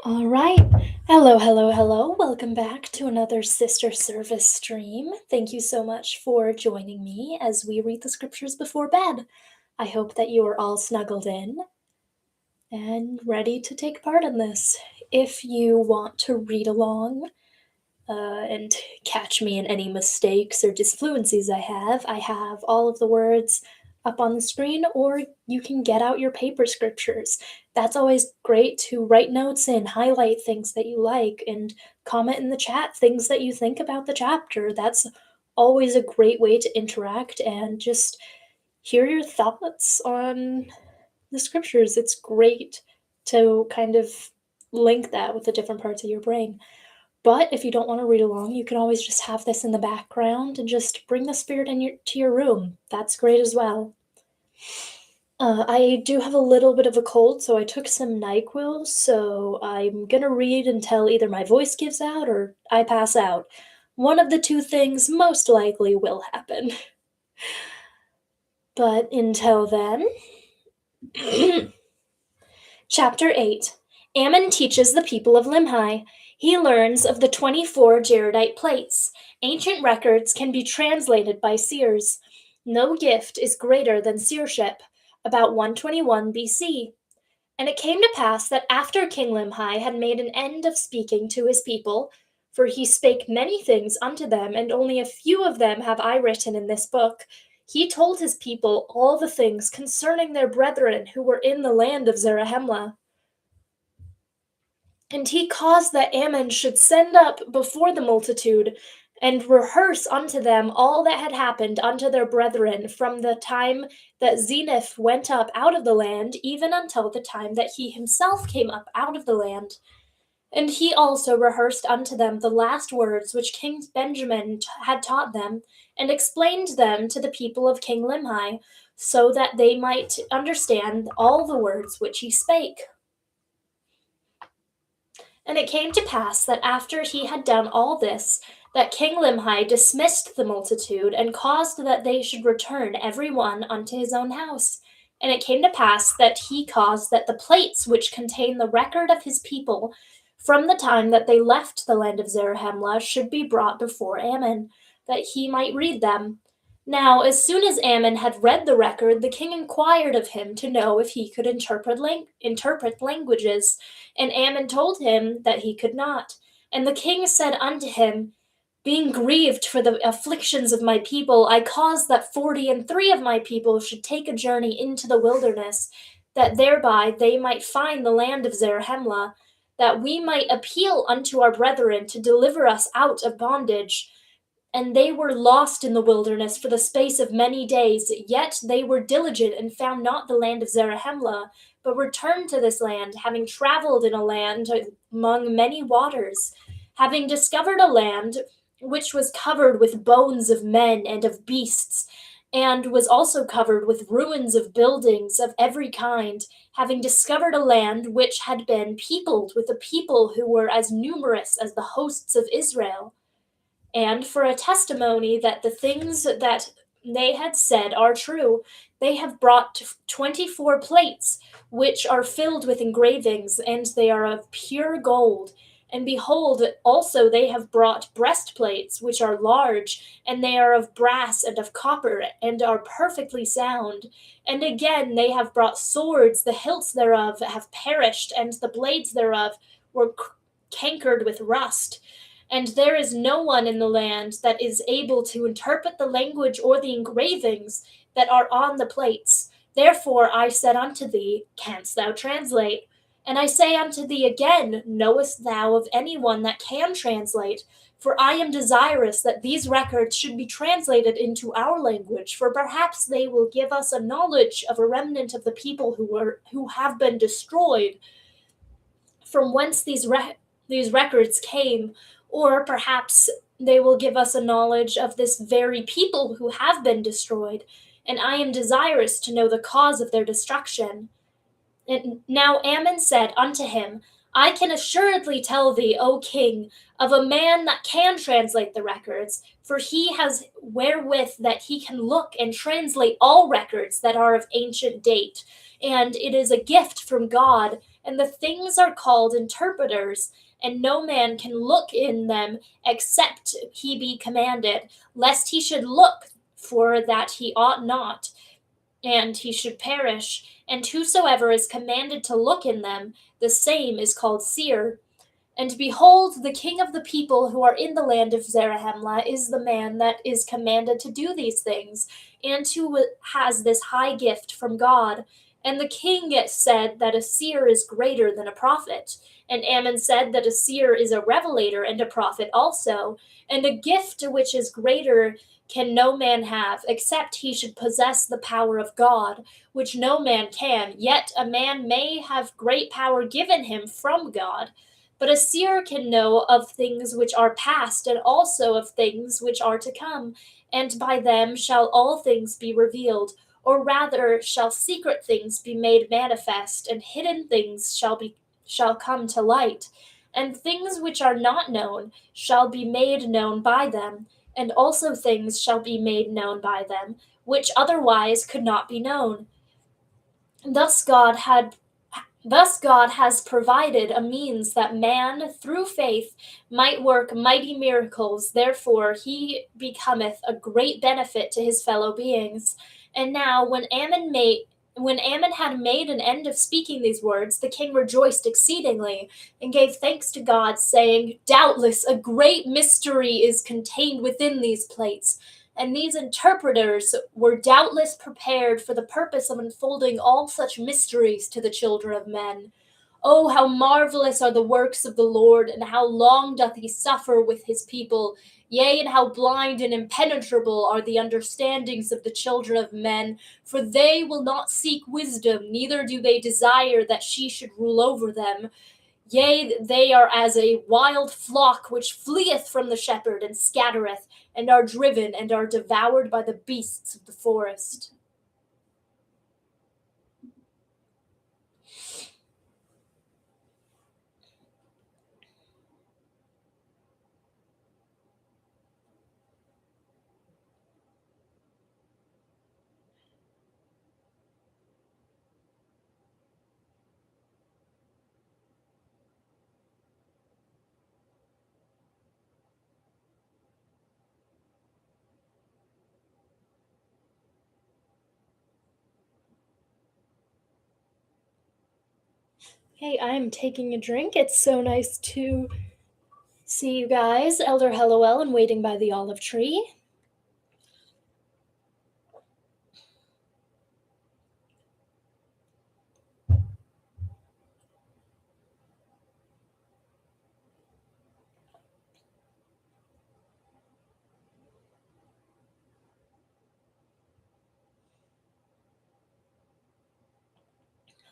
All right. Hello, hello, hello. Welcome back to another Sister Service stream. Thank you so much for joining me as we read the scriptures before bed. I hope that you are all snuggled in and ready to take part in this. If you want to read along and catch me in any mistakes or disfluencies I have all of the words up on the screen, or you can get out your paper scriptures. That's always great to write notes in, highlight things that you like, and comment in the chat things that you think about the chapter. That's always a great way to interact and just hear your thoughts on the scriptures. It's great to kind of link that with the different parts of your brain. But if you don't want to read along, you can always just have this in the background and just bring the spirit to your room. That's great as well. I do have a little bit of a cold, so I took some NyQuil, so I'm gonna read until either my voice gives out or I pass out. One of the two things most likely will happen. But until then, Chapter 8. Ammon teaches the people of Limhi. He learns of the 24 Jaredite plates. Ancient records can be translated by seers. No gift is greater than seership. About 121 BC. And it came to pass that after King Limhi had made an end of speaking to his people, for he spake many things unto them, and only a few of them have I written in this book, he told his people all the things concerning their brethren who were in the land of Zarahemla. And he caused that Ammon should send up before the multitude, and rehearse unto them all that had happened unto their brethren from the time that Zenith went up out of the land, even until the time that he himself came up out of the land. And he also rehearsed unto them the last words which King Benjamin had taught them, and explained them to the people of King Limhi, so that they might understand all the words which he spake. And it came to pass that after he had done all this, that King Limhi dismissed the multitude, and caused that they should return every one unto his own house. And it came to pass that he caused that the plates which contain the record of his people, from the time that they left the land of Zarahemla, should be brought before Ammon, that he might read them. Now, as soon as Ammon had read the record, the king inquired of him to know if he could interpret languages. And Ammon told him that he could not. And the king said unto him, Being grieved for the afflictions of my people, I caused that 43 of my people should take a journey into the wilderness, that thereby they might find the land of Zarahemla, that we might appeal unto our brethren to deliver us out of bondage. And they were lost in the wilderness for the space of many days, yet they were diligent and found not the land of Zarahemla, but returned to this land, having traveled in a land among many waters, having discovered a land which was covered with bones of men and of beasts, and was also covered with ruins of buildings of every kind, having discovered a land which had been peopled with a people who were as numerous as the hosts of Israel. And for a testimony that the things that they had said are true, they have brought 24 plates, which are filled with engravings, and they are of pure gold. And behold, also they have brought breastplates, which are large, and they are of brass and of copper, and are perfectly sound. And again they have brought swords, the hilts thereof have perished, and the blades thereof were cankered with rust. And there is no one in the land that is able to interpret the language or the engravings that are on the plates. Therefore I said unto thee, Canst thou translate? And I say unto thee again, Knowest thou of any one that can translate? For I am desirous that these records should be translated into our language, for perhaps they will give us a knowledge of a remnant of the people who have been destroyed, from whence these records came, or perhaps they will give us a knowledge of this very people who have been destroyed, and I am desirous to know the cause of their destruction. And now Ammon said unto him, I can assuredly tell thee, O king, of a man that can translate the records, for he has wherewith that he can look and translate all records that are of ancient date, and it is a gift from God, and the things are called interpreters, and no man can look in them except he be commanded, lest he should look for that he ought not, and he should perish. And whosoever is commanded to look in them, the same is called seer. And behold, the king of the people who are in the land of Zarahemla is the man that is commanded to do these things, and who has this high gift from God. And the king said that a seer is greater than a prophet. And Ammon said that a seer is a revelator and a prophet also. And a gift which is greater can no man have, except he should possess the power of God, which no man can. Yet a man may have great power given him from God. But a seer can know of things which are past, and also of things which are to come, and by them shall all things be revealed, or rather shall secret things be made manifest, and hidden things shall come to light, and things which are not known shall be made known by them, and also things shall be made known by them, which otherwise could not be known. Thus God had Thus God has provided a means that man, through faith, might work mighty miracles. Therefore, he becometh a great benefit to his fellow beings. And now, when Ammon had made an end of speaking these words, the king rejoiced exceedingly, and gave thanks to God, saying, Doubtless a great mystery is contained within these plates, and these interpreters were doubtless prepared for the purpose of unfolding all such mysteries to the children of men. Oh, how marvelous are the works of the Lord, and how long doth he suffer with his people! Yea, and how blind and impenetrable are the understandings of the children of men! For they will not seek wisdom, neither do they desire that she should rule over them. Yea, they are as a wild flock which fleeth from the shepherd and scattereth, and are driven and are devoured by the beasts of the forest. Hey, I'm taking a drink. It's so nice to see you guys, Elder Hellowell, and waiting by the olive tree.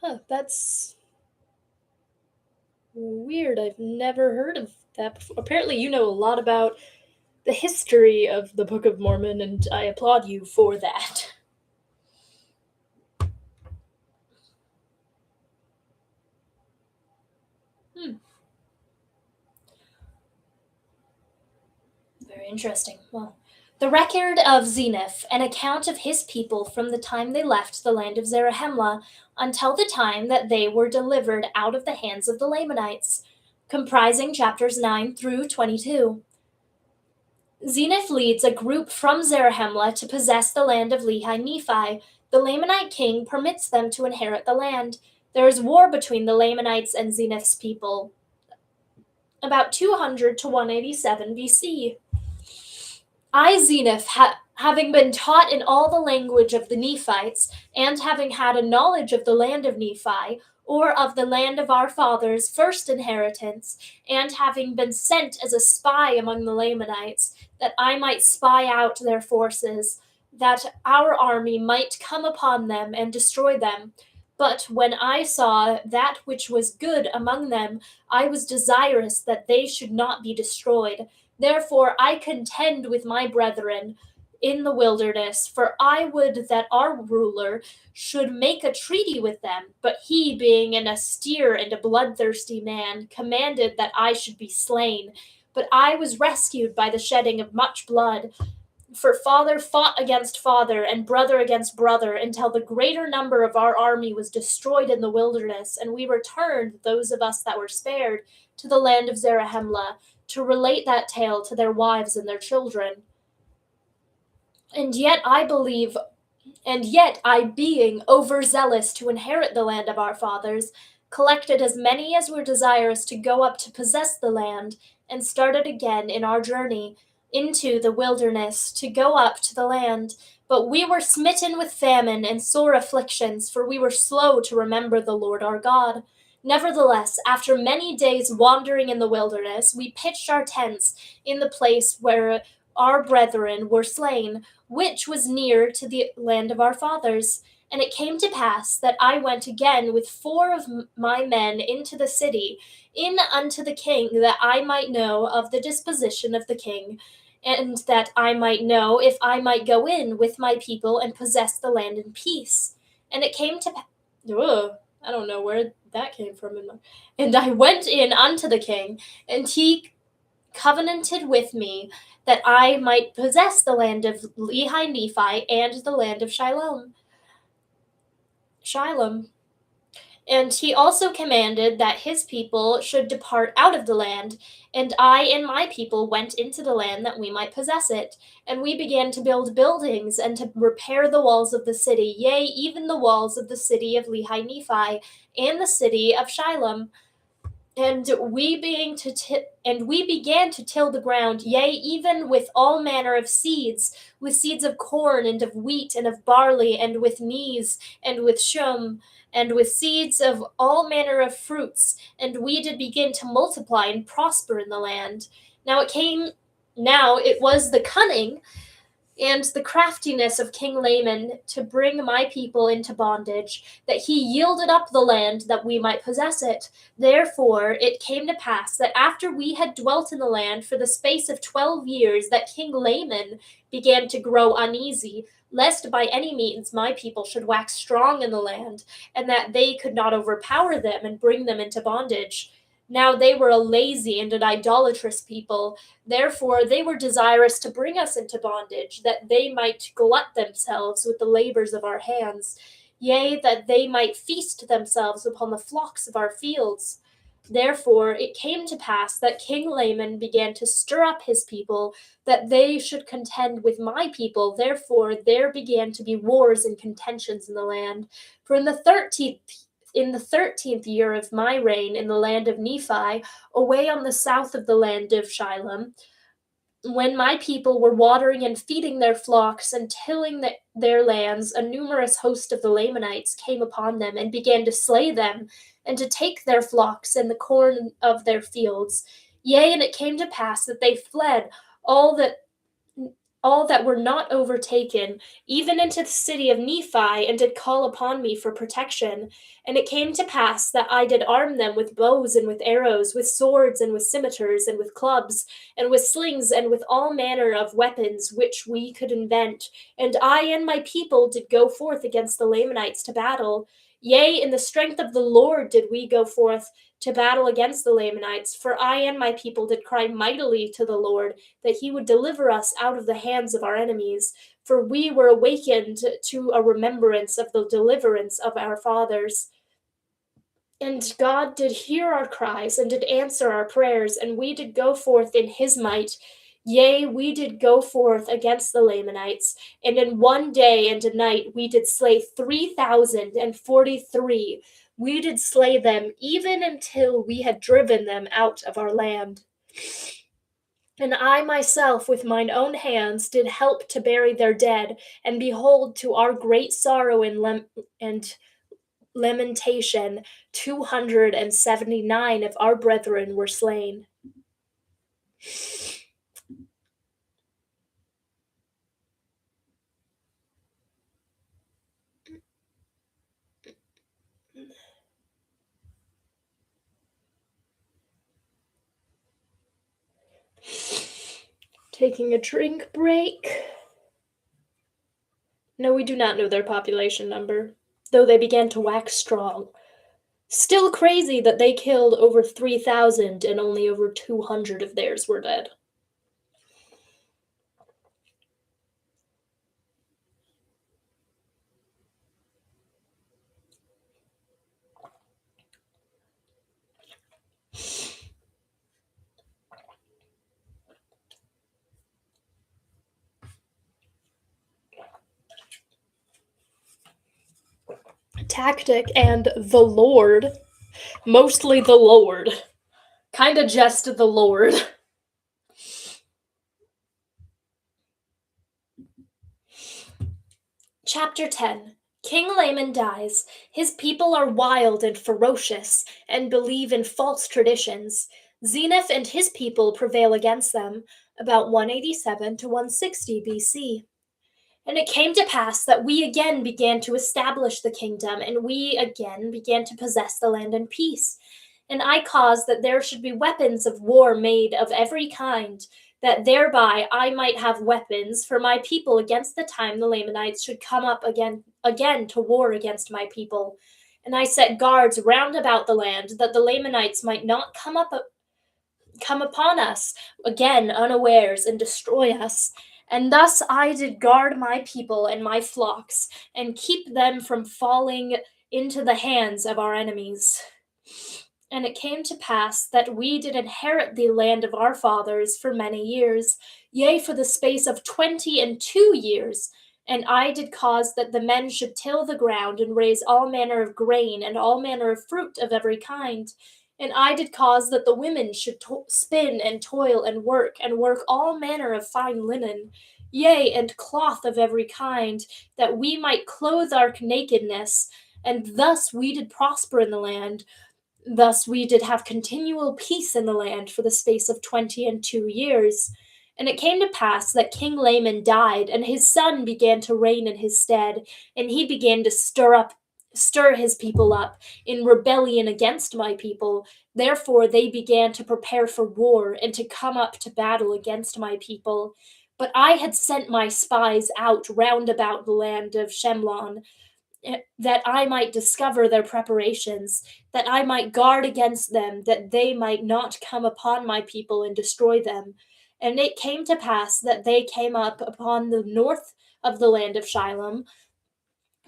Huh, that's weird. I've never heard of that before. Apparently, you know a lot about the history of the Book of Mormon, and I applaud you for that. Hmm, very interesting. Well, the record of Zenith, an account of his people from the time they left the land of Zarahemla until the time that they were delivered out of the hands of the Lamanites, comprising chapters 9 through 22. Zenith leads a group from Zarahemla to possess the land of Lehi Nephi. The Lamanite king permits them to inherit the land. There is war between the Lamanites and Zenith's people, about 200 to 187 BC. I, Zenith, having been taught in all the language of the Nephites, and having had a knowledge of the land of Nephi, or of the land of our fathers' first inheritance, and having been sent as a spy among the Lamanites, that I might spy out their forces, that our army might come upon them and destroy them. But when I saw that which was good among them, I was desirous that they should not be destroyed. Therefore I contend with my brethren, in the wilderness, for I would that our ruler should make a treaty with them. But he, being an austere and a bloodthirsty man, commanded that I should be slain. But I was rescued by the shedding of much blood. For father fought against father, and brother against brother, until the greater number of our army was destroyed in the wilderness, and we returned, those of us that were spared, to the land of Zarahemla, to relate that tale to their wives and their children. And yet I, being overzealous to inherit the land of our fathers, collected as many as were desirous to go up to possess the land, and started again in our journey into the wilderness to go up to the land. But we were smitten with famine and sore afflictions, for we were slow to remember the Lord our God. Nevertheless, after many days wandering in the wilderness, we pitched our tents in the place where our brethren were slain, which was near to the land of our fathers. And it came to pass that I went again with 4 of my men into the city, in unto the king, that I might know of the disposition of the king, and that I might know if I might go in with my people and possess the land in peace. And it came to I don't know where that came from. And I went in unto the king, and he covenanted with me that I might possess the land of Lehi Nephi and the land of Shilom. And he also commanded that his people should depart out of the land, and I and my people went into the land that we might possess it. And we began to build buildings and to repair the walls of the city, yea, even the walls of the city of Lehi Nephi and the city of Shilom. And we began to till the ground, yea, even with all manner of seeds, with seeds of corn and of wheat and of barley, and with maize and with shum, and with seeds of all manner of fruits. And we did begin to multiply and prosper in the land. Now it was the cunning and the craftiness of King Laman to bring my people into bondage, that he yielded up the land that we might possess it. Therefore it came to pass that after we had dwelt in the land for the space of 12 years, that King Laman began to grow uneasy, lest by any means my people should wax strong in the land, and that they could not overpower them and bring them into bondage. Now they were a lazy and an idolatrous people. Therefore they were desirous to bring us into bondage, that they might glut themselves with the labors of our hands, yea, that they might feast themselves upon the flocks of our fields. Therefore it came to pass that King Laman began to stir up his people, that they should contend with my people. Therefore there began to be wars and contentions in the land. For in the 13th year of my reign in the land of Nephi, away on the south of the land of Shilom, when my people were watering and feeding their flocks and tilling their lands, a numerous host of the Lamanites came upon them and began to slay them, and to take their flocks and the corn of their fields. Yea, and it came to pass that they fled, all that were not overtaken, even into the city of Nephi, and did call upon me for protection. And it came to pass that I did arm them with bows and with arrows, with swords and with scimitars and with clubs, and with slings and with all manner of weapons which we could invent. And I and my people did go forth against the Lamanites to battle. Yea, in the strength of the Lord did we go forth to battle against the Lamanites, for I and my people did cry mightily to the Lord, that he would deliver us out of the hands of our enemies. For we were awakened to a remembrance of the deliverance of our fathers. And God did hear our cries and did answer our prayers, and we did go forth in his might. Yea, we did go forth against the Lamanites, and in one day and a night we did slay 3,043. We did slay them even until we had driven them out of our land. And I myself with mine own hands did help to bury their dead, and behold, to our great sorrow and lamentation, 279 of our brethren were slain. Taking a drink break. No, we do not know their population number, though they began to wax strong. Still crazy that they killed over 3,000 and only over 200 of theirs were dead. Tactic and the Lord, mostly the Lord, kinda just the Lord. Chapter 10. King Laman dies. His people are wild and ferocious and believe in false traditions. Zenith and his people prevail against them, about 187 to 160 BC. And it came to pass that we again began to establish the kingdom, and we again began to possess the land in peace. And I caused that there should be weapons of war made of every kind, that thereby I might have weapons for my people against the time the Lamanites should come up again to war against my people. And I set guards round about the land, that the Lamanites might not come upon us again unawares and destroy us. And thus I did guard my people and my flocks, and keep them from falling into the hands of our enemies. And it came to pass that we did inherit the land of our fathers for many years, yea, for the space of 22 years. And I did cause that the men should till the ground and raise all manner of grain and all manner of fruit of every kind. And I did cause that the women should spin and toil and work all manner of fine linen, yea, and cloth of every kind, that we might clothe our nakedness. And thus we did prosper in the land. Thus we did have continual peace in the land for the space of 22 years. And it came to pass that King Laman died, and his son began to reign in his stead, and he began to stir his people up in rebellion against my people. Therefore they began to prepare for war and to come up to battle against my people. But I had sent my spies out round about the land of Shemlon, that I might discover their preparations, that I might guard against them, that they might not come upon my people and destroy them. And it came to pass that they came up upon the north of the land of Shilom,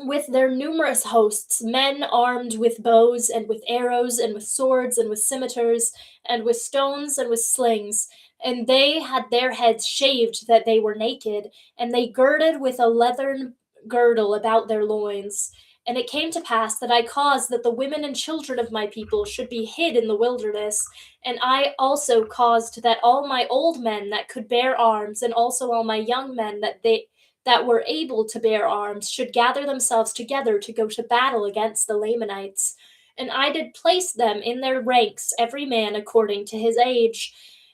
with their numerous hosts, men armed with bows and with arrows and with swords and with scimitars and with stones and with slings. And they had their heads shaved that they were naked, and they girded with a leathern girdle about their loins. And it came to pass that I caused that the women and children of my people should be hid in the wilderness. And I also caused that all my old men that could bear arms, and also all my young men that were able to bear arms should gather themselves together to go to battle against the Lamanites. And I did place them in their ranks, every man according to his age.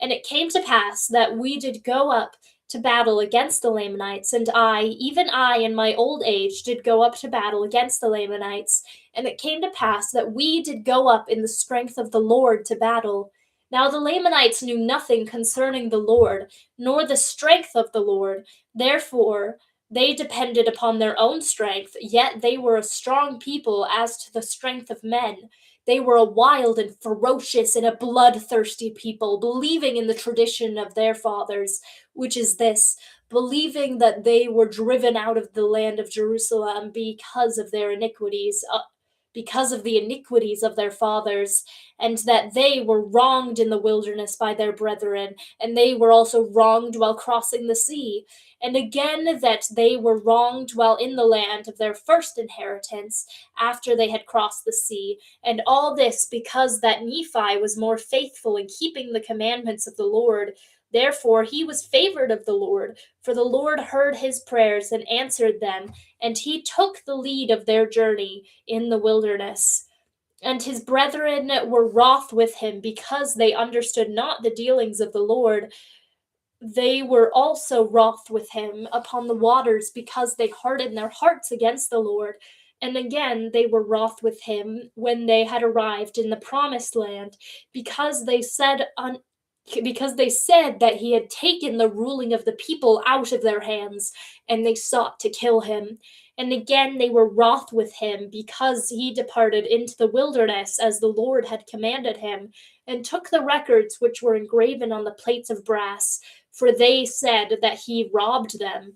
And it came to pass that we did go up to battle against the Lamanites, and I, even I in my old age, did go up to battle against the Lamanites. And it came to pass that we did go up in the strength of the Lord to battle. Now the Lamanites knew nothing concerning the Lord, nor the strength of the Lord. Therefore, they depended upon their own strength, yet they were a strong people as to the strength of men. They were a wild and ferocious and a bloodthirsty people, believing in the tradition of their fathers, which is this: believing that they were driven out of the land of Jerusalem because of their iniquities, because of the iniquities of their fathers, and that they were wronged in the wilderness by their brethren, and they were also wronged while crossing the sea, and again that they were wronged while in the land of their first inheritance after they had crossed the sea. And all this because that Nephi was more faithful in keeping the commandments of the Lord. Therefore he was favored of the Lord, for the Lord heard his prayers and answered them, and he took the lead of their journey in the wilderness. And his brethren were wroth with him because they understood not the dealings of the Lord. They were also wroth with him upon the waters because they hardened their hearts against the Lord. And again they were wroth with him when they had arrived in the promised land, because they said because they said that he had taken the ruling of the people out of their hands, and they sought to kill him. And again they were wroth with him because he departed into the wilderness as the Lord had commanded him, and took the records which were engraven on the plates of brass, for they said that he robbed them.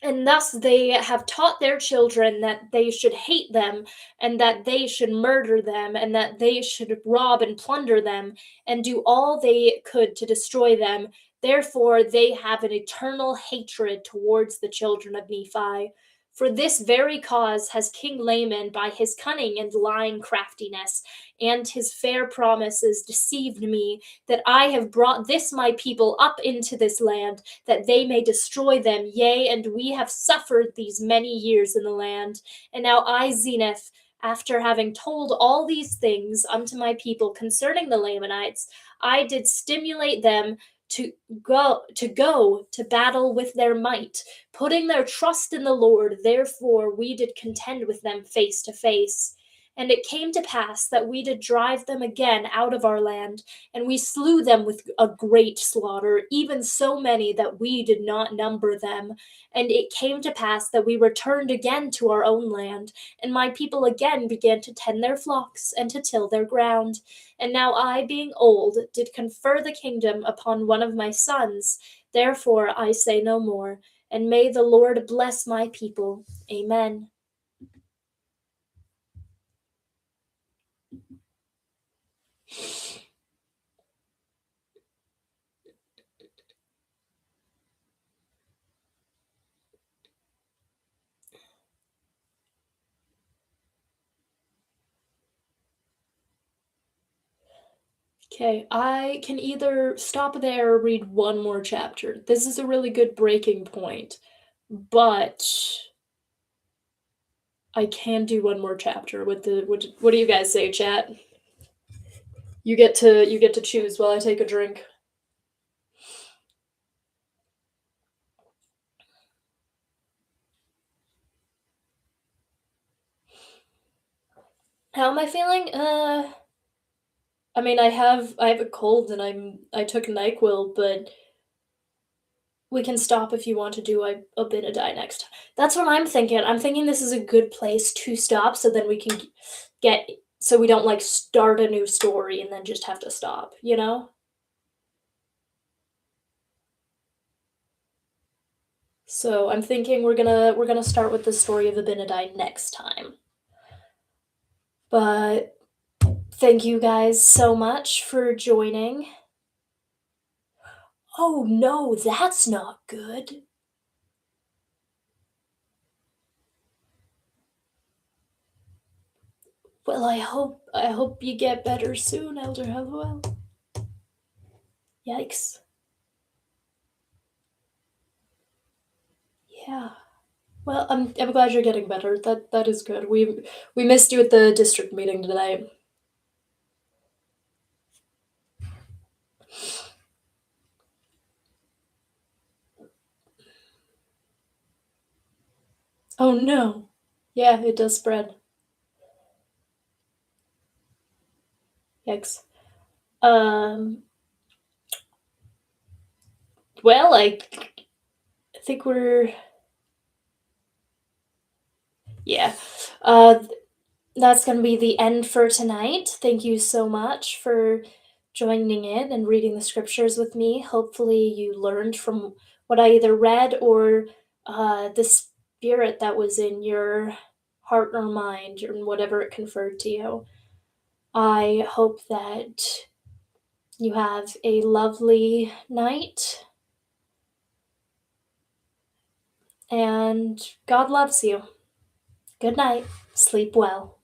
And thus they have taught their children that they should hate them, and that they should murder them, and that they should rob and plunder them, and do all they could to destroy them. Therefore, they have an eternal hatred towards the children of Nephi. For this very cause has King Laman, by his cunning and lying craftiness, and his fair promises, deceived me, that I have brought this my people up into this land, that they may destroy them. Yea, and we have suffered these many years in the land. And now I, Zenith, after having told all these things unto my people concerning the Lamanites, I did stimulate them to go to battle with their might, putting their trust in the Lord. Therefore we did contend with them face to face. And it came to pass that we did drive them again out of our land, and we slew them with a great slaughter, even so many that we did not number them. And it came to pass that we returned again to our own land, and my people again began to tend their flocks and to till their ground. And now I, being old, did confer the kingdom upon one of my sons. Therefore I say no more. And may the Lord bless my people. Amen. Okay, I can either stop there or read one more chapter. This is a really good breaking point, but I can do one more chapter with the what do you guys say, chat? You get to choose while I take a drink. How am I feeling? I mean, I have a cold and I took NyQuil, but we can stop if you want to do a bit of die next time. That's what I'm thinking. I'm thinking this is a good place to stop, so then we can get so we don't like start a new story and then just have to stop, you know? So I'm thinking we're gonna start with the story of Abinadi next time. But thank you guys so much for joining. Oh no, that's not good. Well, I hope you get better soon, Elder Helluel. Yikes. Yeah. Well, I'm glad you're getting better. That is good. We missed you at the district meeting tonight. Oh no. Yeah, it does spread. Yikes. Um. Well, I think we're yeah. Uh, that's going to be the end for tonight. Thank you so much for joining in and reading the scriptures with me. Hopefully, you learned from what I either read or the spirit that was in your heart or mind, or whatever it conferred to you. I hope that you have a lovely night and God loves you. Good night. Sleep well.